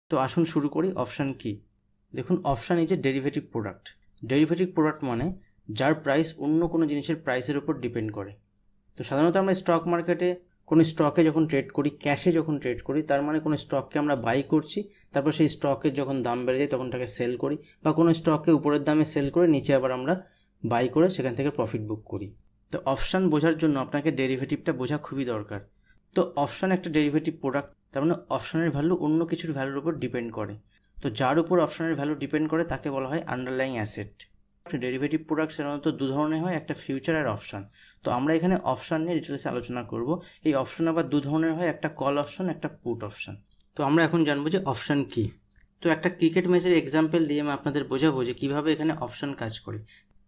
তো আসুন শুরু করি। অপশান কি? দেখুন, option is a derivative product. Derivative product মানে যার প্রাইস অন্য কোনো জিনিসের প্রাইসের উপর ডিপেন্ড করে। তো সাধারণত আমরা স্টক মার্কেটে কোনো স্টকে যখন ট্রেড করি, ক্যাশে যখন ট্রেড করি, তার মানে কোনো স্টককে আমরা বাই করছি, তারপর সেই স্টকের যখন দাম বেড়ে যায় তখন তাকে সেল করি, বা কোনো স্টককে উপরের দামে সেল করে নিচে আবার আমরা বাই করে সেখান থেকে প্রফিট বুক করি। তো অপশান বোঝার জন্য আপনাকে ডেরিভেটিভটা বোঝা খুবই দরকার। তো অপশান একটা ডেরিভেটিভ প্রোডাক্ট, তার মানে অপশানের ভ্যালু অন্য কিছুর ভ্যালুর উপর ডিপেন্ড করে। তো যার উপর অপশানের ভ্যালু ডিপেন্ড করে তাকে বলা হয় আন্ডারলাইং অ্যাসেট। ডেরিভেটিভ প্রোডাক্ট সাধারণত দু ধরনের হয়, একটা ফিউচার আর অপশান। তো আমরা এখানে অপশান নিয়ে ডিটেলসে আলোচনা করব। এই অপশান আবার দু ধরনের হয়, একটা কল অপশান, একটা পুট অপশান। তো আমরা এখন জানবো যে অপশান কি। তো একটা ক্রিকেট ম্যাচের এক্সাম্পল দিয়ে আমি আপনাদের বোঝাবো যে কীভাবে এখানে অপশান কাজ করে।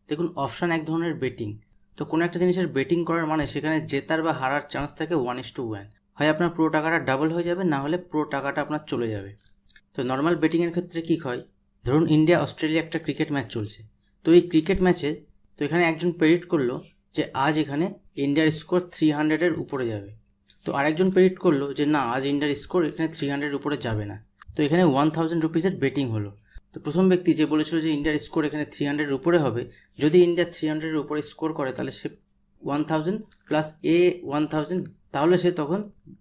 দেখুন, অপশান এক ধরনের বেটিং। তো কোনো একটা জিনিসের বেটিং করার মানে সেখানে জেতার বা হারার চান্স থাকে 1:1। হয় আপনার পুরো টাকাটা ডাবল হয়ে যাবে, না হলে পুরো টাকাটা আপনার চলে যাবে। তো নর্মাল বেটিংয়ের ক্ষেত্রে কী হয়, ধরুন ইন্ডিয়া অস্ট্রেলিয়া একটা ক্রিকেট ম্যাচ চলছে। তো এই ক্রিকেট ম্যাচে তো এখানে একজন প্রেডিক্ট করলো যে আজ এখানে ইন্ডিয়ার স্কোর 300-এর উপরে যাবে। তো আরেকজন প্রেডিক্ট করলো যে না, আজ ইন্ডিয়ার স্কোর এখানে 300-এর উপরে যাবে না। তো এখানে 1000 রুপিসের বেটিং হলো। তো প্রথম ব্যক্তি যে বলেছিল যে ইন্ডিয়ার স্কোর এখানে 300-এর উপরে হবে, যদি ইন্ডিয়া 300-এর উপরে স্কোর করে তাহলে সে 1000 প্লাস এ 1000, তাহলে সে তখন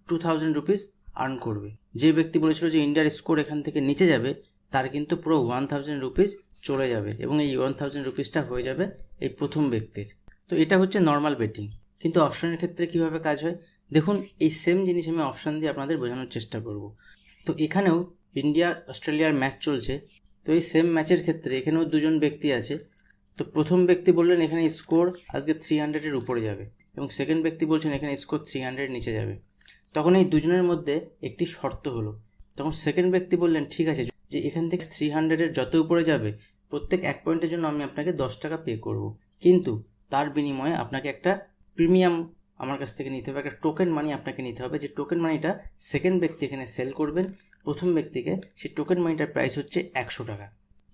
2000 রুপিস আর্ন করবে। যে ব্যক্তি বলেছিল যে ইন্ডিয়ার স্কোর এখান থেকে নিচে যাবে, তার কিন্তু পুরো 1000 রুপিস চলে যাবে, এবং এই 1000 রুপিসটা হয়ে যাবে এই প্রথম ব্যক্তির। তো এটা হচ্ছে নর্মাল বেটিং। কিন্তু অপশানের ক্ষেত্রে কীভাবে কাজ হয় দেখুন, এই সেম জিনিস আমি অপশান দিয়ে আপনাদের বোঝানোর চেষ্টা করব। তো এখানেও ইন্ডিয়া অস্ট্রেলিয়ার ম্যাচ চলছে। তো এই সেম ম্যাচের ক্ষেত্রে এখানেও দুজন ব্যক্তি আছে। তো প্রথম ব্যক্তি বললেন এখানে স্কোর আজকে 300-এর উপরে যাবে, এবং সেকেন্ড ব্যক্তি বলছেন এখানে স্কোর 300 নিচে যাবে। তখন এই দুজনের মধ্যে একটি শর্ত হলো। তখন সেকেন্ড ব্যক্তি বললেন ঠিক আছে, যে এখান থেকে 300-এর যত উপরে যাবে প্রত্যেক 1 পয়েন্টের জন্য আমি আপনাকে 10 টাকা পে করব, কিন্তু তার বিনিময়ে আপনাকে একটা প্রিমিয়াম আমার কাছ থেকে নিতে হবে, একটা টোকেন মানি আপনাকে নিতে হবে। যে টোকেন মানিটা সেকেন্ড ব্যক্তি এখানে সেল করবেন প্রথম ব্যক্তিকে, সেই টোকেন মানিটার প্রাইস হচ্ছে 100 টাকা।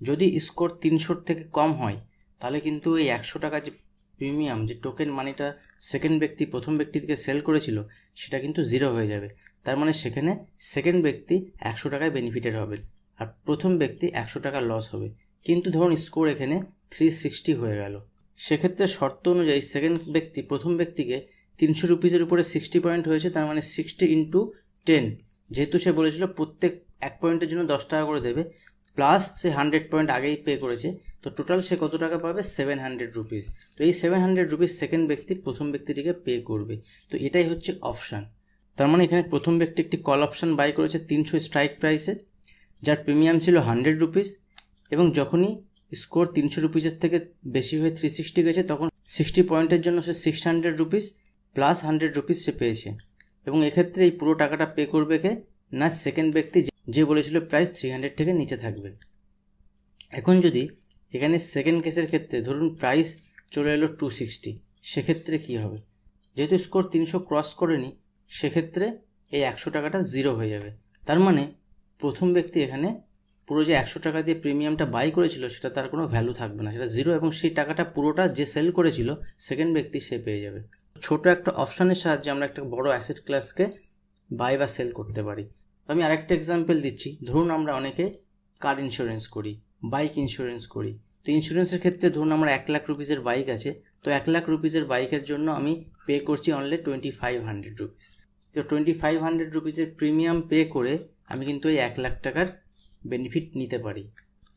যদি স্কোর 300 থেকে কম হয় তাহলে কিন্তু এই 100 টাকা যে প্রিমিয়াম, যে টোকেন মানিটা সেকেন্ড ব্যক্তি প্রথম ব্যক্তিকে সেল করেছিল, সেটা কিন্তু 0 হয়ে যাবে। তার মানে সেখানে সেকেন্ড ব্যক্তি 100 টাকায় বেনিফিটেড হবে, আর প্রথম ব্যক্তি 100 টাকা লস হবে। কিন্তু ধরুন স্কোর এখানে 360 হয়ে গেল, সেক্ষেত্রে শর্ত অনুযায়ী সেকেন্ড ব্যক্তি প্রথম ব্যক্তিকে 300 রুপিসের উপরে 60 পয়েন্ট হয়েছে, তার মানে 60 × 10, যেহেতু সে বলেছিল প্রত্যেক 1 পয়েন্টের জন্য 10 টাকা করে দেবে, প্লাস সে 100 পয়েন্ট আগেই পে করেছে, তো টোটাল সে কত টাকা পাবে? 700 রুপিস। তো এই 700 রুপিস সেকেন্ড ব্যক্তি প্রথম ব্যক্তিটিকে পে করবে। তো এটাই হচ্ছে অপশান। তার মানে এখানে প্রথম ব্যক্তি একটি কল অপশান বাই করেছে 300 স্ট্রাইক প্রাইসে, যার প্রিমিয়াম ছিল 100 রুপিস, এবং যখনই স্কোর 300 রুপিসের থেকে বেশি হয়ে 360 গেছে, তখন 60 পয়েন্টের জন্য সে 600 রুপিস প্লাস 100 রুপিস সে পেয়েছে। এবং এক্ষেত্রে এই পুরো টাকাটা পে করবে কে? না, সেকেন্ড ব্যক্তি, যে বলেছিল প্রাইস 300 থেকে নিচে থাকবে। এখন যদি এখানে সেকেন্ড কেসের ক্ষেত্রে ধরুন প্রাইস চলে এলো 260, সেক্ষেত্রে কি হবে? যেহেতু স্কোর 300 ক্রস করেনি, সেক্ষেত্রে এই 100 টাকাটা 0 হয়ে যাবে। তার মানে প্রথম ব্যক্তি এখানে পুরো যে 100 টাকা দিয়ে প্রিমিয়ামটা বাই করেছিল সেটা তার কোনো ভ্যালু থাকবে না, সেটা 0, এবং সেই টাকাটা পুরোটা যে সেল করেছিল সেকেন্ড ব্যক্তি সে পেয়ে যাবে। ছোট একটা অপশানের সাহায্যে আমরা একটা বড় অ্যাসেট ক্লাসকে বাই বা সেল করতে পারি। আমি আরেকটা এক্সাম্পল দিচ্ছি। ধরুন আমরা অনেকে কার ইন্স্যুরেন্স করি, বাইক ইন্স্যুরেন্স করি। তো ইন্স্যুরেন্সের ক্ষেত্রে ধরুন আমার 1 লাখ রুপিসের বাইক আছে, তো 1 লাখ রুপিসের বাইকের জন্য আমি পে করছি অনলি 2500 রুপিস। তো 2500 রুপিসের প্রিমিয়াম পে করে আমি কিন্তু এই 1 লাখ টাকার বেনিফিট নিতে পারি।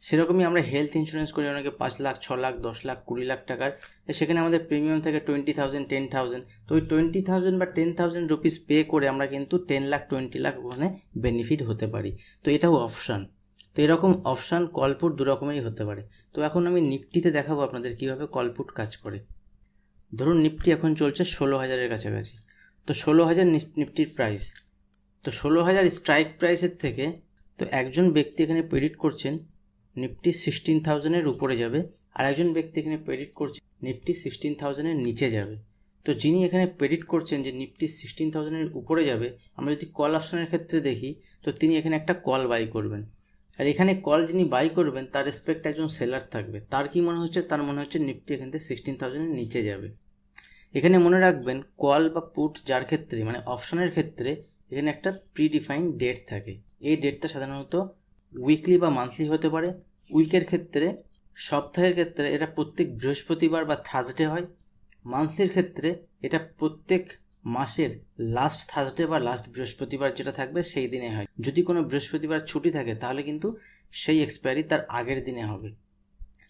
সেরকমই আমরা হেলথ ইন্স্যুরেন্স করি অনেকে 5 লাখ, 6 লাখ, 10 লাখ, 20 লাখ টাকার। সেখানে আমাদের প্রিমিয়াম থাকে 20,000, 10,000। তো ওই 20,000 বা 10,000 রুপিস পে করে আমরা কিন্তু 10 লাখ, 20 লাখ ওখানে বেনিফিট হতে পারি। তো এটাও অপশান। তো এরকম অপশান কলপুট দু রকমেরই হতে পারে। তো এখন আমি নিফটিতে দেখাবো আপনাদের কীভাবে কলপুট কাজ করে। ধরুন নিফটি এখন চলছে 16,000-এর কাছাকাছি। তো 16,000 নিফটির প্রাইস। তো 16,000 স্ট্রাইক প্রাইসের থেকে তো একজন ব্যক্তি এখানে প্রেডিক্ট করছেন নিফটি 16,000-এর উপরে যাবে, আর একজন ব্যক্তি এখানে প্রেডিক্ট করছেন নিফটি 16,000-এর নিচে যাবে। তো যিনি এখানে প্রেডিক্ট করছেন যে নিফটি 16,000-এর উপরে যাবে, আমরা যদি কল অপশানের ক্ষেত্রে দেখি, তো তিনি এখানে একটা কল বাই করবেন। আর এখানে কল যিনি বাই করবেন তার রেসপেক্ট একজন সেলার থাকবে। তার কি মনে হচ্ছে? তার মনে হচ্ছে নিফটি এখান থেকে 16,000-এর নিচে যাবে। এখানে মনে রাখবেন, কল বা পুট যার ক্ষেত্রে মানে অপশানের ক্ষেত্রে এখানে একটা প্রিডিফাইন্ড ডেট থাকে। এই ডেটটা সাধারণত উইকলি বা মান্থলি হতে পারে। উইকের ক্ষেত্রে, সপ্তাহের ক্ষেত্রে এটা প্রত্যেক বৃহস্পতিবার বা থার্সডে হয়। মান্থলির ক্ষেত্রে এটা প্রত্যেক মাসের লাস্ট থার্সডে বা লাস্ট বৃহস্পতিবার যেটা থাকবে সেই দিনে হয়। যদি কোনো বৃহস্পতিবার ছুটি থাকে তাহলে কিন্তু সেই এক্সপায়ারি তার আগের দিনে হবে।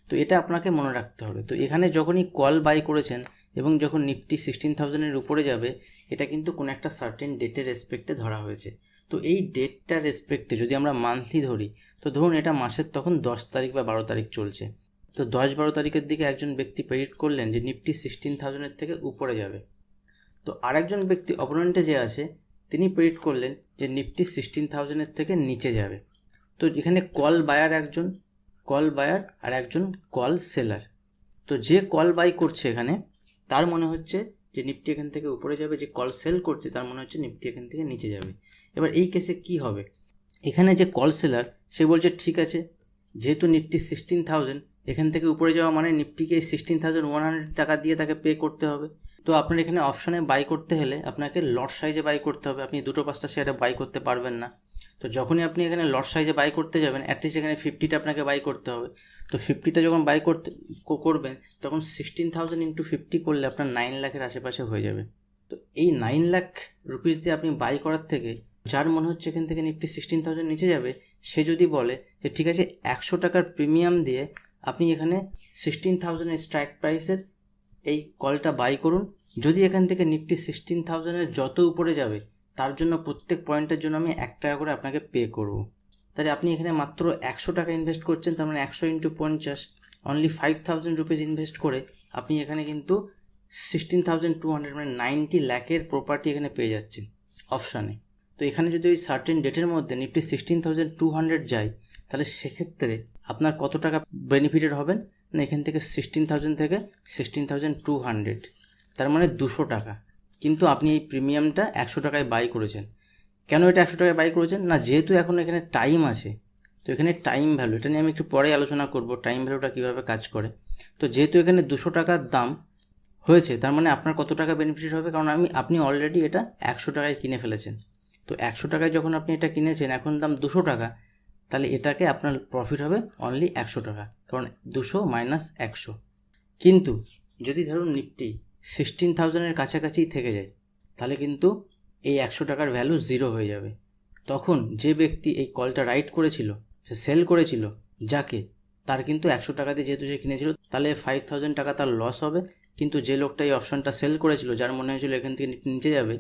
তো এটা আপনাকে মনে রাখতে হবে। তো এখানে যখনই কল বাই করেছেন এবং যখন নিফটি 16,000-এর উপরে যাবে, এটা কিন্তু কোনো একটা সার্টেন ডেটের রেসপেক্টে ধরা হয়েছে। তো এই ডেটটার রেসপেক্টে যদি আমরা মান্থলি ধরি, তো ধরুন এটা মাসের তখন 10 তারিখ বা 12 তারিখ চলছে। তো 10-12 তারিখের দিকে একজন ব্যক্তি প্রেডিক্ট করলেন যে নিফটি 16,000-এর থেকে উপরে যাবে। তো আরেকজন ব্যক্তি অপোনেন্টে যে আছে তিনি প্রেডিক্ট করলেন যে নিফটি 16,000-এর থেকে নিচে যাবে। তো এখানে কল বায়ার একজন, কল বায়ার আর একজন কল সেলার। তো যে কল বাই করছে এখানে তার মনে হচ্ছে যে নিফটি এখান থেকে উপরে যাবে, যে কল সেল করছে তার মনে হচ্ছে নিফটি এখান থেকে নিচে যাবে। এবার এই কেসে কি হবে? এখানে যে কল সেলার সে বলছে ঠিক আছে, যেহেতু নিফটি 16,000 এখান থেকে উপরে যাওয়া মানে নিফটিকে 16,100 টাকা দিয়ে তাকে পে করতে হবে। তো আপনার এখানে অপশানে বাই করতে হলে আপনাকে লট সাইজে বাই করতে হবে। আপনি 2-5টা শেয়ারে বাই করতে পারবেন না। তো যখনই আপনি এখানে লট সাইজে বাই করতে যাবেন, অ্যাটলিস্ট এখানে 50টা আপনাকে বাই করতে হবে। তো 50টা যখন বাই করবেন তখন 16,000 × 50 করলে আপনার 9 লাখের আশেপাশে হয়ে যাবে। তো এই 9 লাখ রুপিস দিয়ে আপনি বাই করার থেকে, যার মনে হচ্ছে এখান থেকে নিফটি 16,000 নিচে যাবে, সে যদি বলে যে ঠিক আছে 100 টাকার প্রিমিয়াম দিয়ে আপনি এখানে 16,000-এর স্ট্রাইক প্রাইসের এই কলটা বাই করুন, যদি এখান থেকে নিফটি 16,000-এর যত উপরে যাবে তার জন্য প্রত্যেক পয়েন্টের জন্য আমি 1 টাকা করে আপনাকে পে করব। তাহলে আপনি এখানে মাত্র 100 টাকা ইনভেস্ট করছেন, তার মানে 100 × 50 অনলি 5,000 রুপিস ইনভেস্ট করে আপনি এখানে কিন্তু 16,200 মানে 90 লাখের প্রপার্টি এখানে পেয়ে যাচ্ছেন অপশানে। তো এখানে যদি ওই সার্টেন ডেটের মধ্যে নিফটি 16,200 যায়, তাহলে সেক্ষেত্রে আপনার কত টাকা বেনিফিটেড হবেন না, এখান থেকে 16,000 থেকে 16,200, তার মানে 200 টাকা। কিন্তু আপনি এই প্রিমিয়ামটা 100 টাকায় বাই করেছেন। কেন এটা 100 টাকায় বাই করেছেন না, যেহেতু এখন এখানে টাইম আছে। তো এখানে টাইম ভ্যালু, এটা নিয়ে আমি একটু পরে আলোচনা করব টাইম ভ্যালুটা কীভাবে কাজ করে। তো যেহেতু এখানে 200 টাকার দাম হয়েছে, তার মানে আপনার কত টাকা বেনিফিট হবে, কারণ আপনি অলরেডি এটা 100 টাকায় কিনে ফেলেছেন। তো 100 টাকায় যখন আপনি এটা কিনেছেন, এখন দাম 200 টাকা, তাহলে এটাকে আপনার প্রফিট হবে অনলি 100 টাকা, কারণ 200 - 100। কিন্তু যদি ধরুন নিফটি 16,000-এর কাছাকাছি থেকে যায়, তাহলে কিন্তু এই 100 টাকার ভ্যালু 0 হয়ে যাবে। তখন যে ব্যক্তি এই কলটা রাইট করেছিল, সে সেল করেছিল যাকে, তার কিন্তু 100 টাকা দিয়ে যেহেতু সে কিনেছিল, তাহলে 5,000 টাকা তার লস হবে। কিন্তু যে লোকটা এই অপশানটা সেল করেছিল, যার মনে হয়েছিল এখান থেকে নিচে যাবে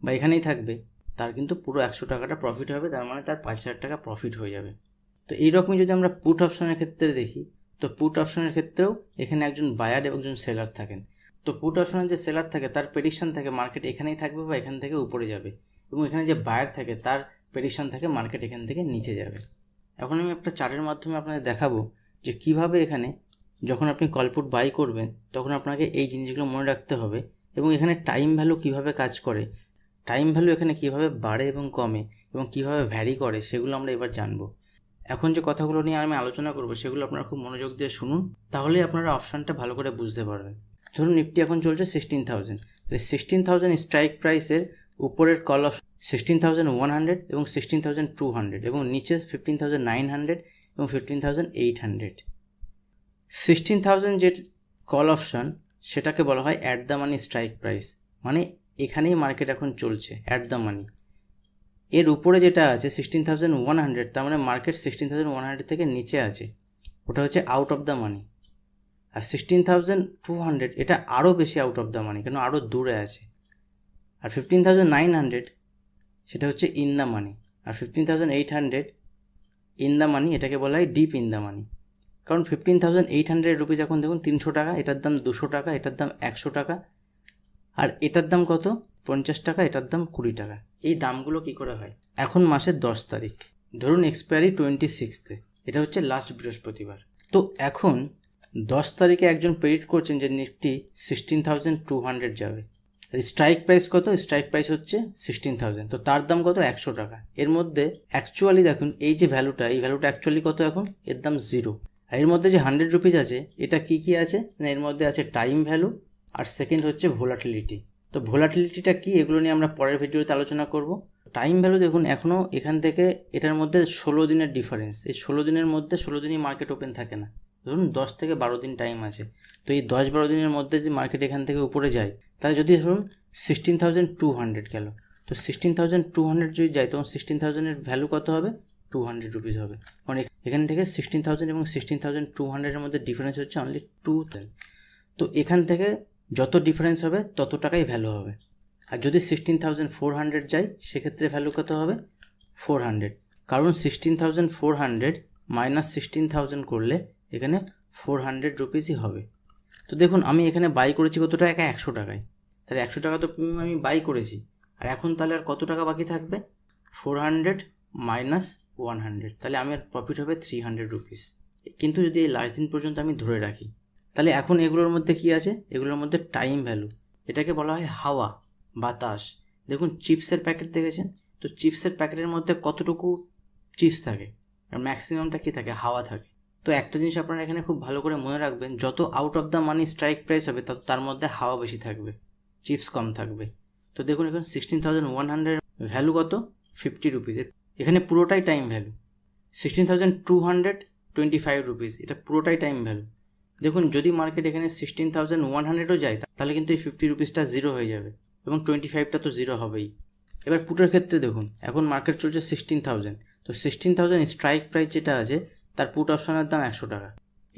বা এখানেই থাকবে, তার কিন্তু পুরো 100 টাকাটা প্রফিট হবে, তার মানে তার 5,000 টাকা প্রফিট হয়ে যাবে। তো এইরকমই যদি আমরা পুট অপশানের ক্ষেত্রে দেখি, তো পুট অপশানের ক্ষেত্রেও এখানে একজন বায়ার এবং একজন সেলার থাকেন। তো পুট অপশানের যে সেলার থাকে তার প্রেডিকশন থাকে মার্কেট এখানেই থাকবে বা এখান থেকে উপরে যাবে, এবং এখানে যে বায়ার থাকে তার প্রেডিকশন থাকে মার্কেট এখান থেকে নিচে যাবে। এখন আমি একটা চার্টের মাধ্যমে আপনাদের দেখাবো যে কিভাবে এখানে যখন আপনি কলপুট বাই করবেন তখন আপনাকে এই জিনিসগুলো মনে রাখতে হবে, এবং এখানে টাইম ভ্যালু কিভাবে কাজ করে, টাইম ভ্যালু এখানে কিভাবে বাড়ে এবং কমে এবং কিভাবে ভ্যারি করে, সেগুলো আমরা এবার জানবো। এখন যে কথাগুলো নিয়ে আমি আলোচনা করব সেগুলো আপনারা খুব মনোযোগ দিয়ে শুনুন, তাহলে আপনারা অপশানটা ভালো করে বুঝতে পারবেন। ধরুন নিফটি এখন চলছে 16,000, তাহলে 16,000 স্ট্রাইক প্রাইসের উপরের কল অফ 16,100 এবং 16,200 এবং নিচে 15,900 এবং 15,800। 16,000 যে কল অপশান সেটাকে বলা হয় at the money strike price, মানে এখানেই মার্কেট এখন চলছে অ্যাট দ্য মানি। এর উপরে যেটা আছে 16,100, তার মানে মার্কেট 16,100 থেকে নিচে আছে, ওটা হচ্ছে আউট অফ দ্য মানি। আর 16,200 এটা আরও বেশি আউট অফ দ্য মানি, কেন আরও দূরে আছে। আর 15,900 সেটা হচ্ছে ইন দ্য মানি। আর 15,800 ইন দ্য মানি, এটাকে বলা হয় ডিপ ইন দ্য মানি। কারণ 15,800 রুপিস এখন দেখুন 300 টাকা, এটার দাম 200 টাকা, এটার দাম 100 টাকা, আর এটার দাম কত 50 টাকা, এটার দাম 20 টাকা। এই দামগুলো কি করে হয়? এখন মাসের 10 তারিখ, ধরুন এক্সপায়ারি 26, এটা হচ্ছে লাস্ট বৃহস্পতিবার। তো এখন 10 তারিখে একজন প্রেডিক্ট করছেন যে নিফটি 16,200 যাবে। স্ট্রাইক প্রাইস কত? স্ট্রাইক প্রাইস হচ্ছে 16,000, তো তার দাম কত 100 টাকা। এর মধ্যে অ্যাকচুয়ালি দেখুন এই যে ভ্যালুটা, এই ভ্যালুটা অ্যাকচুয়ালি কত এখন? এর দাম 0। আর এর মধ্যে যে 100 রুপিস আছে, এটা কি কি আছে না, এর মধ্যে আছে টাইম ভ্যালু, আর সেকেন্ড হচ্ছে ভোলাটিলিটি। তো ভোলাটিলিটিটা কি, এগুলো নিয়ে আমরা পরের ভিডিওতে আলোচনা করব। টাইম ভ্যালু দেখুন এখনও এখান থেকে এটার মধ্যে 16 দিনের ডিফারেন্স। এই 16 দিনের মধ্যে 16 দিনই মার্কেট ওপেন থাকে না, ধরুন 10 থেকে 12 দিন টাইম আছে। তো এই 10-12 দিনের মধ্যে যদি মার্কেট এখান থেকে উপরে যায়, তাহলে যদি ধরুন 16,200 গেল, তো 16,200 যদি যায় তখন 16,000-এর ভ্যালু কত হবে? 200 রুপিস হবে। কারণ এখান থেকে 16,000 এবং 16,200-এর মধ্যে ডিফারেন্স হচ্ছে অনলি 2,000। তো এখান থেকে যত ডিফারেন্স হবে তত টাকাই ভ্যালু হবে। আর যদি 16,400 যায় সেক্ষেত্রে ভ্যালু কত হবে? 400। কারণ 16,400 মাইনাস 16,000 করলে এখানে 400 রুপিসই হবে। তো দেখুন আমি এখানে বাই করেছি কত টাকা? 100 টাকায়। তাহলে 100 টাকা তো প্রিমিয়াম আমি বাই করেছি। আর এখন তাহলে আর কত টাকা বাকি থাকবে? 400 মাইনাস 100, তাহলে আমার প্রফিট হবে 300 রুপিস। কিন্তু যদি এই লাস্ট দিন পর্যন্ত আমি ধরে রাখি, তাহলে এখন এগুলোর মধ্যে কি আছে? এগুলোর মধ্যে টাইম ভ্যালু, এটাকে বলা হয় হাওয়া, বাতাস। দেখুন চিপসের প্যাকেট দেখেছেন তো, চিপসের প্যাকেটের মধ্যে কতটুকু চিপস থাকে? আর ম্যাক্সিমামটা কী থাকে? হাওয়া থাকে। তো একটা জিনিস আপনারা এখানে খুব ভালো করে মনে রাখবেন, যত out of the money strike price হবে তত তার মধ্যে হাওয়া বেশি থাকবে, চিপস কম থাকবে। তো দেখুন এখন 16,100 ভ্যালু কত? 50 রুপিস। এখানে পুরোটাই টাইম ভ্যালু। 16,225 রুপিস, এটা পুরোটাই টাইম ভ্যালু। দেখুন যদি মার্কেট এখানে 16,100ও যায় তাহলে কিন্তু এই 50 রুপিসটা জিরো হয়ে যাবে এবং 25টা তো জিরো হবেই। এবার পুটের ক্ষেত্রে দেখুন এখন মার্কেট চলছে 16,000, তো 16,000 স্ট্রাইক প্রাইস যেটা আছে তার পুট অপশানের দাম 100 টাকা।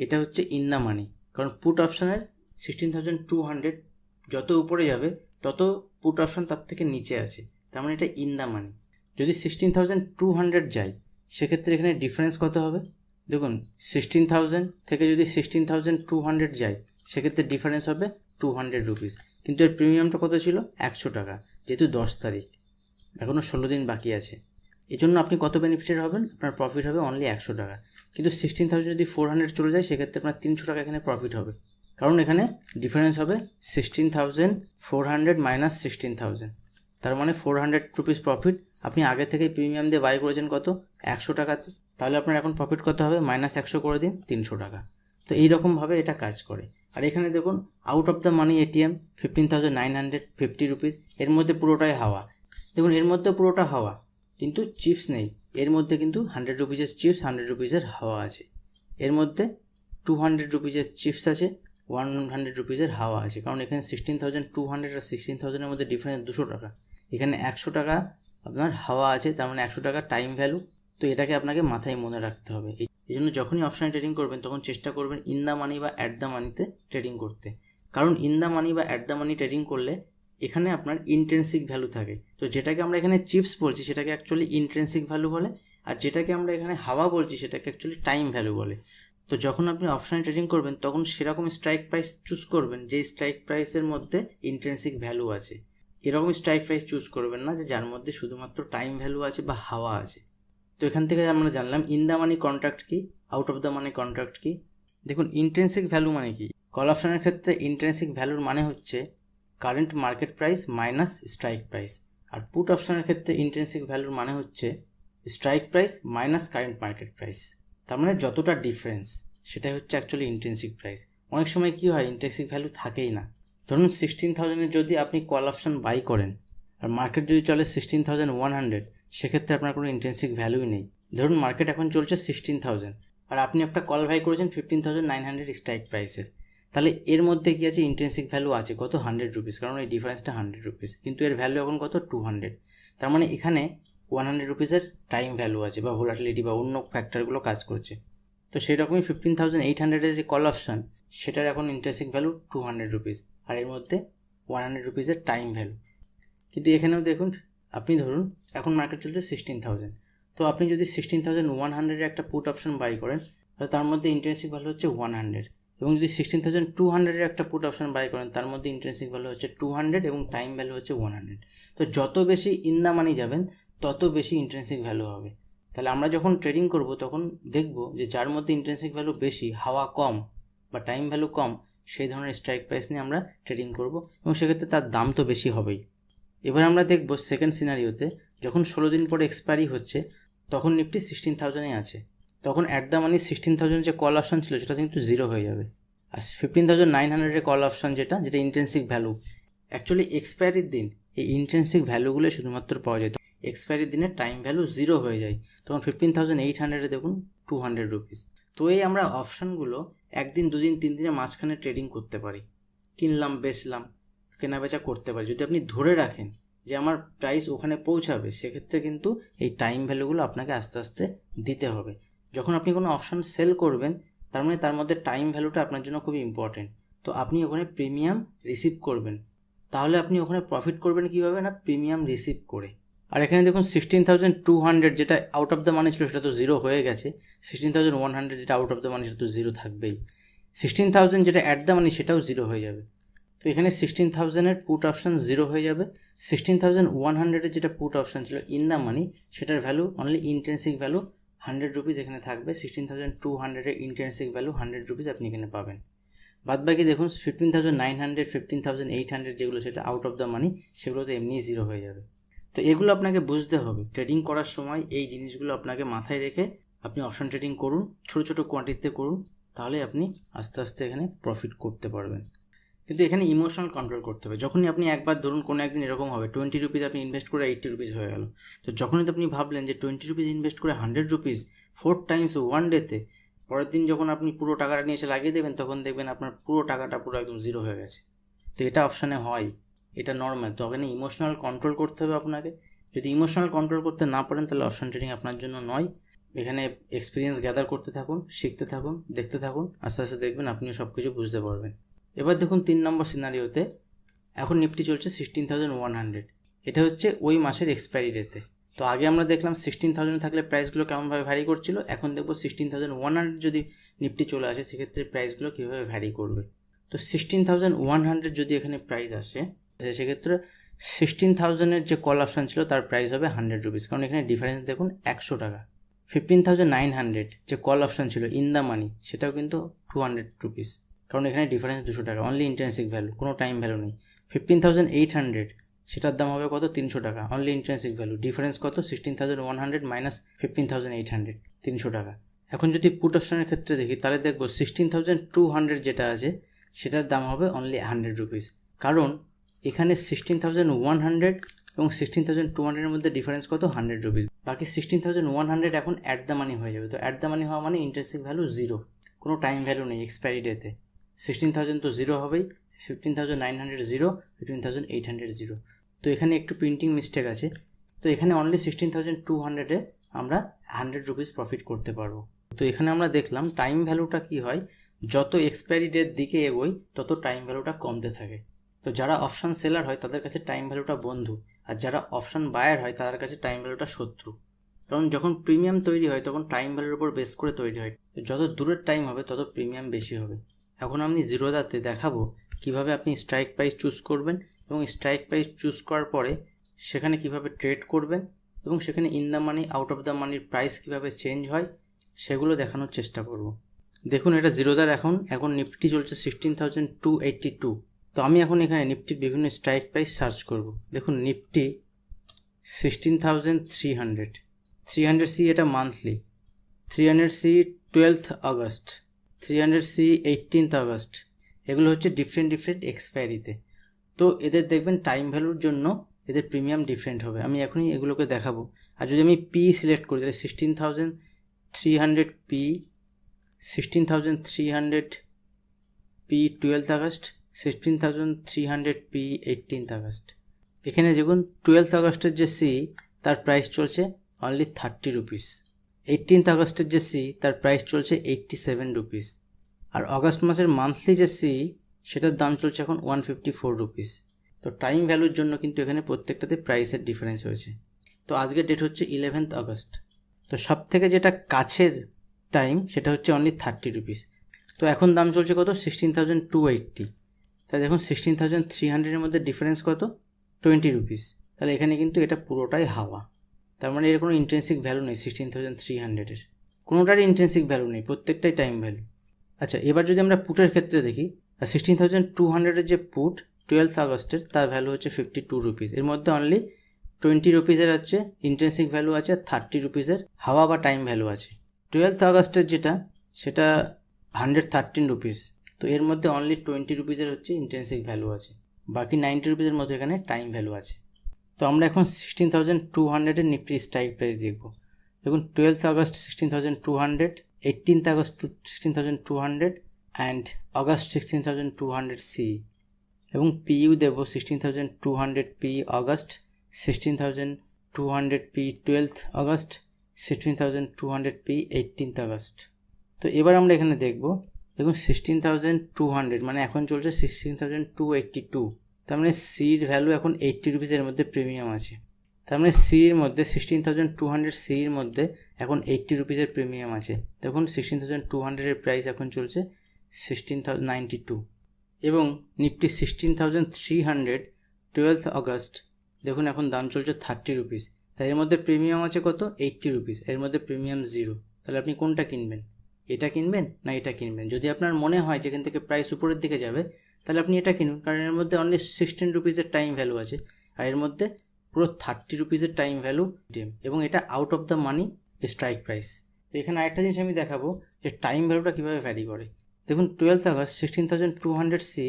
এটা হচ্ছে ইন দ্য মানি, কারণ পুট অপশানের 16,200 যত উপরে যাবে তত পুট অপশান তার থেকে নিচে আছে, তার মানে এটা ইন দ্য মানি। যদি 16,200 যায় সেক্ষেত্রে এখানে ডিফারেন্স কত হবে? দেখুন 16,000 থেকে যদি 16,200 যায় সেক্ষেত্রে ডিফারেন্স হবে 200 রুপিস। কিন্তু এর প্রিমিয়ামটা কত ছিল? 100 টাকা, যেহেতু 10 তারিখ, এখনও 16 দিন বাকি আছে। এই জন্য আপনি কত বেনিফিটেড হবেন? আপনার প্রফিট হবে অনলি 100 টাকা। কিন্তু 16,000 যদি 400 চলে যায় সেক্ষেত্রে আপনার 300 টাকা এখানে প্রফিট হবে, কারণ এখানে ডিফারেন্স হবে 16,400 মাইনাস 16,000, তার মানে 400 রুপিস প্রফিট। আপনি আগে থেকেই প্রিমিয়াম দিয়ে বাই করেছেন কত? 100 টাকাতে, তাহলে আপনার এখন প্রফিট কত হবে? মাইনাস 100 করে দিন, 300 টাকা। তো এইরকমভাবে এটা কাজ করে। আর এখানে দেখুন out of the money ATM 15,950 rupees, এর মধ্যে পুরোটাই হাওয়া। দেখুন এর মধ্যে পুরোটা হাওয়া, কিন্তু চিপস নেই। এর মধ্যে কিন্তু 100 রুপিসের চিপস, 100 রুপিসের হাওয়া আছে। এর মধ্যে 200 রুপিসের চিপস আছে, 100 রুপিসের হাওয়া আছে। কারণ এখানে 16,200 আর 16,000-এর মধ্যে ডিফারেন্স 200 টাকা। এখানে 100 টাকা আপনার হাওয়া আছে, তার মানে 100 টাকা টাইম ভ্যালু। তো এটাকে আপনাকে মাথায় মনে রাখতে হবে। এই জন্য যখনই অপশানে ট্রেডিং করবেন তখন চেষ্টা করবেন ইন দ্য মানি বা অ্যাট দ্য মানিতে ট্রেডিং করতে। কারণ ইন দ্য মানি বা অ্যাট দ্য মানি ট্রেডিং করলে এখানে আপনার ইন্ট্রিনসিক ভ্যালু থাকে। তো যেটাকে আমরা এখানে চিপস বলছি সেটাকে অ্যাকচুয়ালি ইন্ট্রিনসিক ভ্যালু বলে, আর যেটাকে আমরা এখানে হাওয়া বলছি সেটাকে অ্যাকচুয়ালি টাইম ভ্যালু বলে। তো যখন আপনি অপশানে ট্রেডিং করবেন তখন সেরকম স্ট্রাইক প্রাইস চুজ করবেন যেই স্ট্রাইক প্রাইসের মধ্যে ইন্ট্রিনসিক ভ্যালু আছে। এরকম স্ট্রাইক প্রাইস চুজ করবেন না যে যার মধ্যে শুধুমাত্র টাইম ভ্যালু আছে বা হাওয়া আছে। তো এখান থেকে আমরা জানলাম ইন দ্য মানি কন্ট্রাক্ট কি, out of the money contract কি। দেখুন ইন্ট্রিনসিক ভ্যালু মানে কি? কল অপশানের ক্ষেত্রে ইন্ট্রিনসিক ভ্যালুর মানে হচ্ছে current market price minus strike price. আর পুট অপশানের ক্ষেত্রে ইন্ট্রিনসিক ভ্যালুর মানে হচ্ছে strike price minus current market price. তার মানে যতটা ডিফারেন্স সেটাই হচ্ছে অ্যাকচুয়ালি ইন্ট্রিনসিক প্রাইস। অনেক সময় কী হয়, ইন্ট্রিনসিক ভ্যালু থাকেই না। ধরুন 16,000-এর যদি আপনি কল অপশান বাই করেন আর মার্কেট যদি চলে 16,100, সেক্ষেত্রে আপনার কোনো ইন্ট্রিনসিক ভ্যালুই নেই। ধরুন মার্কেট এখন চলছে 16,000 আর আপনি একটা কল বাই করেছেন 15,900 স্ট্রাইক প্রাইসের, তাহলে এর মধ্যে কি আছে? ইন্ট্রিনসিক ভ্যালু আছে কত? 100 রুপিস, কারণ এই ডিফারেন্সটা 100 রুপিস, কিন্তু এর ভ্যালু এখন কত? 200। তার মানে এখানে 100 রুপিসের টাইম ভ্যালু আছে বা ভোলাটিলিটি বা অন্য ফ্যাক্টরগুলো কাজ করছে। তো সেই রকমই 15,800-এর যে কল অপশান সেটার এখন ইন্ট্রিনসিক ভ্যালু 200 রুপিস, আর এর মধ্যে 100 রুপিসের টাইম ভ্যালু। কিন্তু এখানেও দেখুন আপনি ধরুন এখন মার্কেট চলছে 16,000, তো আপনি যদি 16,100-এর একটা পুট অপশান বাই করেন তাহলে তার মধ্যে ইন্ট্রিনসিক ভ্যালু হচ্ছে 100, এবং যদি 16,200-এর একটা পুট অপশান বাই করেন তার মধ্যে ইন্ট্রিনসিক ভ্যালু হচ্ছে 200 এবং টাইম ভ্যালু হচ্ছে 100। তো যত বেশি ইন দ্য মানি যাবেন তত বেশি ইন্ট্রিনসিক ভ্যালু হবে। তাহলে আমরা যখন ট্রেডিং করব তখন দেখব যে যার মধ্যে ইন্ট্রিনসিক ভ্যালু বেশি, হাওয়া কম বা টাইম ভ্যালু কম, সেই ধরনের স্ট্রাইক প্রাইস নিয়ে আমরা ট্রেডিং করব এবং সেক্ষেত্রে তার দাম তো বেশি হবেই। এবার আমরা দেখব সেকেন্ড সিনারিওতে, যখন 16 দিন পরে এক্সপায়ারি হচ্ছে তখন নিফটি 16,000-এ আছে, তখন অ্যাট দ্য মানি 16,000 যে কল অপশান ছিল সেটা কিন্তু জিরো হয়ে যাবে। আর 15,900-এর কল অপশান যেটা ইন্ট্রিনসিক ভ্যালু, অ্যাকচুয়ালি এক্সপায়ারির দিন এই ইন্ট্রিনসিক ভ্যালুগুলো শুধুমাত্র পাওয়া যেত। এক্সপায়ারির দিনে টাইম ভ্যালু 0 হয়ে যায়, তখন 15,800 দেখুন 200 রুপিস। তো এই আমরা অপশানগুলো একদিন, দুদিন, 3 দিনের মাঝখানে ট্রেডিং করতে পারি, কিনলাম বেচলাম, কেনাবেচা করতে পারি। যদি আপনি ধরে রাখেন যে আমার প্রাইস ওখানে পৌঁছাবে, সেক্ষেত্রে কিন্তু এই টাইম ভ্যালুগুলো আপনাকে আস্তে আস্তে দিতে হবে। যখন আপনি কোনো অপশান সেল করবেন, তার মানে তার মধ্যে টাইম ভ্যালুটা আপনার জন্য খুবই ইম্পর্টেন্ট। তো আপনি ওখানে প্রিমিয়াম রিসিভ করবেন, তাহলে আপনি ওখানে প্রফিট করবেন কীভাবে না, প্রিমিয়াম রিসিভ করে। আর এখানে দেখুন 16,200 যেটা আউট অফ দ্য মানি ছিল সেটা তো 0 হয়ে গেছে, 16,100 যেটা আউট অফ দ্য মানি সেটা তো 0 থাকবেই, 16,000 যেটা অ্যাট দ্য মানি সেটাও 0 হয়ে যাবে। তো এখানে 16,000-এর পুট অপশান 0 হয়ে যাবে, 16,100-এর যেটা পুট অপশান ছিল ইন দ্য মানি সেটার value only intrinsic value 100 rupees এখানে থাকবে, 16,200-এর ইন্ট্রেন্সিক ভ্যালু 100 রুপিস আপনি এখানে পাবেন। বাদ বাকি দেখুন 15,900, 15,800 যেগুলো সেটা আউট অফ দ্য মানি, সেগুলো তো এমনিই 0 হয়ে যাবে। তো এগুলো আপনাকে বুঝতে হবে ট্রেডিং করার সময়, এই জিনিসগুলো আপনাকে মাথায় রেখে আপনি অপশান ট্রেডিং করুন, ছোটো ছোটো কোয়ান্টিটিতে করুন, তাহলে আপনি আস্তে আস্তে এখানে প্রফিট করতে পারবেন। কিন্তু এখানে ইমোশনাল কন্ট্রোল করতে হবে। যখনই আপনি একবার ধরুন কোনো একদিন এরকম হবে 20 রুপিস আপনি ইনভেস্ট করে 80 রুপিস হয়ে গেল, তো যখনই তো আপনি ভাবলেন যে 20 রুপিস ইনভেস্ট করে 100 রুপিস 4 টাইমস 1 ডেতে, পরের দিন যখন আপনি পুরো টাকাটা নিয়ে এসে লাগিয়ে দেবেন, তখন দেখবেন আপনার পুরো টাকাটা পুরো একদম 0 হয়ে গেছে। তো এটা অপশানে হয়, এটা নর্মাল। তো এখানে ইমোশনাল কন্ট্রোল করতে হবে আপনাকে। যদি ইমোশনাল কন্ট্রোল করতে না পারেন, তাহলে অপশান ট্রেডিং আপনার জন্য নয়। এখানে এক্সপিরিয়েন্স গ্যাদার করতে থাকুন, শিখতে থাকুন, দেখতে থাকুন, আস্তে আস্তে দেখবেন আপনিও সব কিছু বুঝতে পারবেন। এবার দেখুন 3 নম্বর সিনারিওতে এখন নিফটি চলছে 16,100, এটা হচ্ছে ওই মাসের এক্সপায়ারি ডেতে। তো আগে আমরা দেখলাম 16,000 থাকলে প্রাইসগুলো কেমনভাবে ভ্যারি করছিল, এখন দেখবো 16,100 যদি নিফটি চলে আসে, সেক্ষেত্রে প্রাইসগুলো কীভাবে ভ্যারি করবে। তো 16,100 যদি এখানে প্রাইস আসে, সেক্ষেত্রে 16,000-এর যে কল অপশান ছিল তার প্রাইস হবে 100 রুপিস, কারণ এখানে ডিফারেন্স দেখুন 100 টাকা। 15,900 যে কল অপশান ছিল ইন দ্য মানি, সেটাও কিন্তু 200 রুপিস, কারণ এখানে ডিফারেন্স 200 টাকা, অনলি ইন্ট্রেন্সিক ভ্যালু, কোনো টাইম ভ্যালু নেই। 15,800 সেটার দাম হবে কত, 300 টাকা, অনলি ইন্ট্রেন্সিক ভ্যালু, ডিফারেন্স কত, 16,100 মাইনাস 15,800, 300 টাকা। এখন যদি পুট অপশানের ক্ষেত্রে দেখি, তাহলে দেখবো 16,200 যেটা আছে সেটার দাম হবে অনলি 100 রুপিস, কারণ এখানে 16,100 এবং 16,200-এর মধ্যে ডিফারেন্স কত, 100 রুপিস। বাকি 16,100 এখন অ্যাট দ্য মানি হয়ে যাবে। তো অ্যাট দ্য মানি হওয়া মানে ইন্ট্রেন্সিক ভ্যালু 0, কোনো টাইম ভ্যালু নেই এক্সপায়ারি ডেতে। 16,000 তো 0 হবেই, 15,900 0, 15,800 0। তো এখানে একটু প্রিন্টিং মিস্টেক আছে। তো এখানে অনলি 16,200-এ আমরা 100 রুপিস প্রফিট করতে পারবো। তো এখানে আমরা দেখলাম টাইম ভ্যালুটা কি হয়, যত এক্সপায়ারি ডেট দিকে এগোই তত টাইম ভ্যালুটা কমতে থাকে। তো যারা অপশান সেলার হয় তাদের কাছে টাইম ভ্যালুটা বন্ধু, আর যারা অপশান বায়ার হয় তাদের কাছে টাইম ভ্যালুটা শত্রু। কারণ যখন প্রিমিয়াম তৈরি হয় তখন টাইম ভ্যালুর উপর বেস করে তৈরি হয়, যত দূরের টাইম হবে তত প্রিমিয়াম বেশি হবে। এখন আমি জিরোদাতে দেখাবো কিভাবে আপনি স্ট্রাইক প্রাইস চুজ করবেন, এবং স্ট্রাইক প্রাইস চুজ করার পরে সেখানে কিভাবে ট্রেড করবেন, এবং সেখানে in the money out of the মানির প্রাইস কিভাবে চেঞ্জ হয়, সেগুলো দেখানোর চেষ্টা করব। দেখুন এটা জিরোদার, এখন নিফটি চলছে 16,282। তো আমি এখন এখানে নিফটির বিভিন্ন স্ট্রাইক প্রাইস সার্চ করব। দেখুন নিফটি 16,300, 300C এটা monthly, 300C 12th August, 300C 18th August, এগুলো হচ্ছে ডিফারেন্ট এক্সপায়ারিতে। তো এদের দেখবেন টাইম ভ্যালুর জন্য এদের প্রিমিয়াম ডিফারেন্ট হবে, আমি এখনই এগুলোকে দেখাবো। আর যদি আমি পি সিলেক্ট করি, তাহলে 16,300 P, 16,300 P 12th August, 16,300 P 18th August. এখানে দেখুন 12th আগস্টের যে সি তার প্রাইস চলছে অনলি 30 রুপিস, 18th আগস্টের যে সি তার প্রাইস চলছে 87 রুপিস, আর অগস্ট মাসের মান্থলি যে সি সেটার দাম চলছে এখন 154 রুপিস। তো টাইম ভ্যালুর জন্য কিন্তু এখানে প্রত্যেকটাতে প্রাইসের ডিফারেন্স হয়েছে। তো আজকের ডেট হচ্ছে 11th আগস্ট। তো সব থেকে যেটা কাছের টাইম সেটা হচ্ছে অনলি 30 রুপিস। তো এখন দাম চলছে কত, 16,280। তাহলে দেখুন 16,300-এর মধ্যে ডিফারেন্স কত, 20 রুপিস। তাহলে এখানে কিন্তু এটা পুরোটাই হাওয়া, তার মানে এর কোনো ইন্ট্রেন্সিক ভ্যালু নেই। 16,300-এর কোনোটারই ইন্ট্রেন্সিক ভ্যালু নেই, প্রত্যেকটাই টাইম ভ্যালু। আচ্ছা, এবার যদি আমরা পুটের ক্ষেত্রে দেখি, 16,200-এর যে পুট 12th আগস্টের তার ভ্যালু হচ্ছে 52 রুপিস। এর মধ্যে অনলি 20 রুপিসের হচ্ছে ইন্ট্রেন্সিক ভ্যালু আছে, আর 30 রুপিসের হাওয়া বা টাইম ভ্যালু আছে। 12th আগস্টের যেটা সেটা 113 রুপিস। তো এর মধ্যে অনলি 20 রুপিসের হচ্ছে ইন্ট্রেন্সিক ভ্যালু আছে, বাকি 90 রুপিসের মধ্যে এখানে টাইম ভ্যালু আছে। তো আমরা এখন 16,200 নিফটির স্ট্রাইক প্রাইস দেখব। দেখুন 12th August 16,200, 18th August 16,200 and August 16,200 C, এবং পিইউ দেবো 16,200 P August, 16,200 P 12th August, 16,200 P 18th August. তো এবার আমরা এখানে দেখব, দেখুন 16,200 মানে এখন চলছে 16,282, তার মানে সির ভ্যালু এখন 80 রুপিসের মধ্যে প্রিমিয়াম আছে। তার মানে সির মধ্যে 16,200 সির মধ্যে এখন 80 রুপিসের প্রিমিয়াম আছে। দেখুন 16,200 প্রাইস এখন চলছে 16,092, এবং নিফটি 16,300 12th আগস্ট দেখুন এখন দাম চলছে 30 রুপিস। তাই এর মধ্যে প্রিমিয়াম আছে কত? 80 রুপিস, এর মধ্যে প্রিমিয়াম 0। তাহলে আপনি কোনটা কিনবেন? এটা কিনবেন না এটা কিনবেন? যদি আপনার মনে হয় যেখান থেকে প্রাইস উপরের দিকে যাবে তাহলে আপনি এটা কিনুন, কারণ এর মধ্যে অনলি 16 রুপিসের টাইম ভ্যালু আছে, আর এর মধ্যে পুরো 30 রুপিসের টাইম ভ্যালু, এবং এটা out of the money strike price. তো এখানে আরেকটা জিনিস আমি দেখাবো যে টাইম ভ্যালুটা কীভাবে ভ্যারি করে। দেখুন 12th আগস্ট 16,200 সি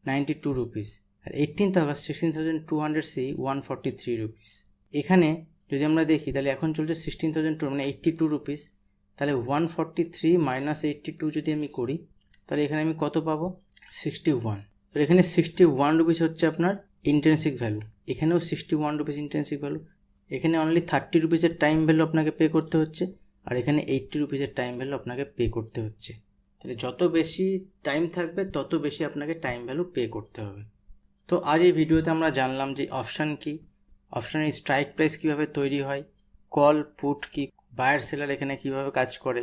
92 রুপিস, আর 18th আগস্ট 16,200 সি 143 রুপিস। এখানে যদি আমরা দেখি তাহলে এখন চলছে 16,200 মানে 82 রুপিস, তাহলে 143 মাইনাস 82 যদি আমি করি তাহলে এখানে আমি কত পাবো? 61। তো এখানে 61 রুপিস হচ্ছে আপনার ইন্ট্রিনসিক ভ্যালু, এখানেও 61 রুপিস ইন্ট্রিনসিক ভ্যালু। এখানে অনলি 30 রুপিসের টাইম ভ্যালু আপনাকে পে করতে হচ্ছে, আর এখানে 80 রুপিসের টাইম ভ্যালু আপনাকে পে করতে হচ্ছে। তাহলে যত বেশি টাইম থাকবে তত বেশি আপনাকে টাইম ভ্যালু পে করতে হবে। তো আজ এই ভিডিওতে আমরা জানলাম যে অপশান কি, অপশানের স্ট্রাইক প্রাইস কীভাবে তৈরি হয়, কল পুট কি, বায়ার সেলার এখানে কীভাবে কাজ করে,